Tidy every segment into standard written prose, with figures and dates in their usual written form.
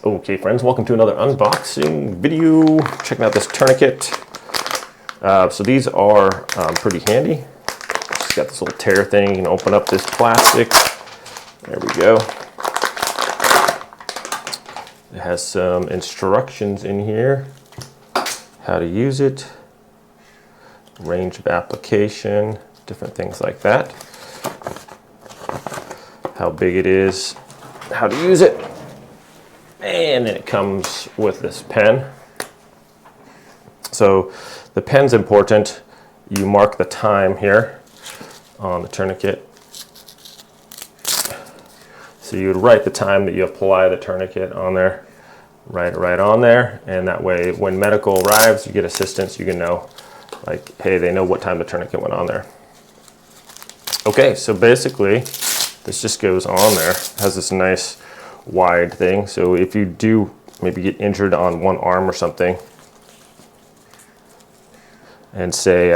Okay friends, welcome to another unboxing video. Checking out this tourniquet. So these are pretty handy. It's got this little tear thing. You can open up this plastic. There we go. It has some instructions in here. How to use it. Range of application. Different things like that. How big it is. How to use it. And then it comes with this pen. So the pen's important. You mark the time here on the tourniquet. So you would write the time that you apply the tourniquet on there. Write it right on there, and that way when medical arrives, you get assistance, you can know, like, hey, they know what time the tourniquet went on there. Okay, so basically, this just goes on there. It has this nice wide thing, so if you do maybe get injured on one arm or something, and say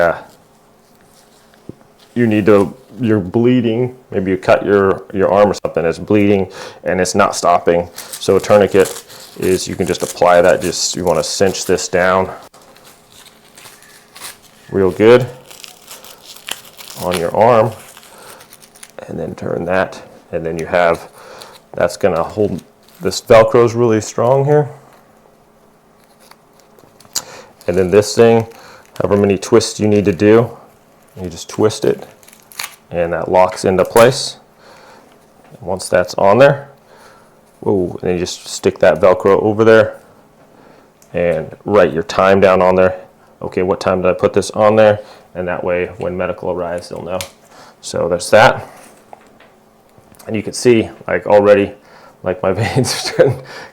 you're bleeding, maybe you cut your arm or something, it's bleeding and it's not stopping. So a tourniquet is, you can just apply that, just you want to cinch this down real good on your arm, and then turn that, and then you have, that's going to hold, this Velcro is really strong here. And then this thing, however many twists you need to do, you just twist it and that locks into place. And once that's on there, whoa, and then you just stick that Velcro over there and write your time down on there. Okay, what time did I put this on there? And that way when medical arrives, they'll know. So there's that. And you can see, like, already, like, my veins,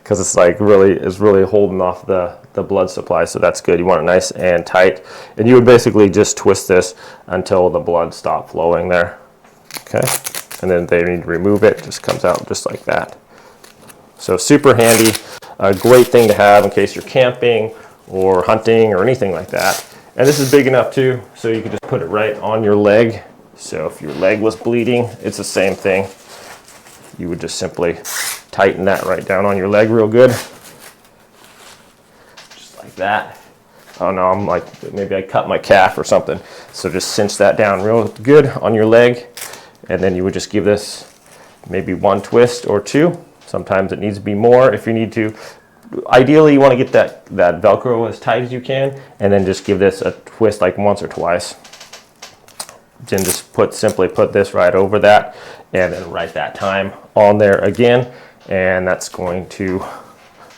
because it's like really holding off the blood supply, so that's good. You want it nice and tight, and you would basically just twist this until the blood stopped flowing there. Okay, and then they need to remove it. It just comes out just like that. So super handy, a great thing to have in case you're camping or hunting or anything like that. And this is big enough too, so you can just put it right on your leg. So if your leg was bleeding, it's the same thing. You would just simply tighten that right down on your leg real good. Just like that. Oh no, I'm like, maybe I cut my calf or something. So just cinch that down real good on your leg. And then you would just give this maybe one twist or two. Sometimes it needs to be more if you need to. Ideally, you want to get that Velcro as tight as you can, and then just give this a twist like once or twice. Then just simply put this right over that, and then write that time on there again, and that's going to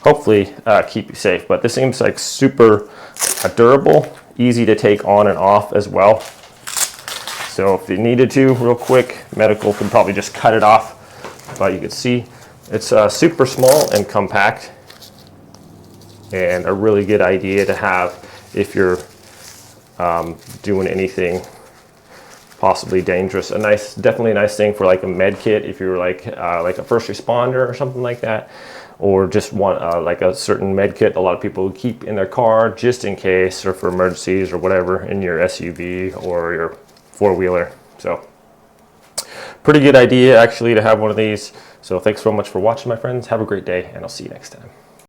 hopefully keep you safe. But this seems like super durable, easy to take on and off as well. So if you needed to real quick, medical could probably just cut it off, but you can see it's super small and compact, and a really good idea to have if you're doing anything possibly dangerous. Definitely a nice thing for like a med kit if you're like a first responder or something like that, or just want like a certain med kit a lot of people keep in their car just in case, or for emergencies or whatever, in your SUV or your four-wheeler. So pretty good idea actually to have one of these. So thanks so much for watching, my friends. Have a great day, and I'll see you next time.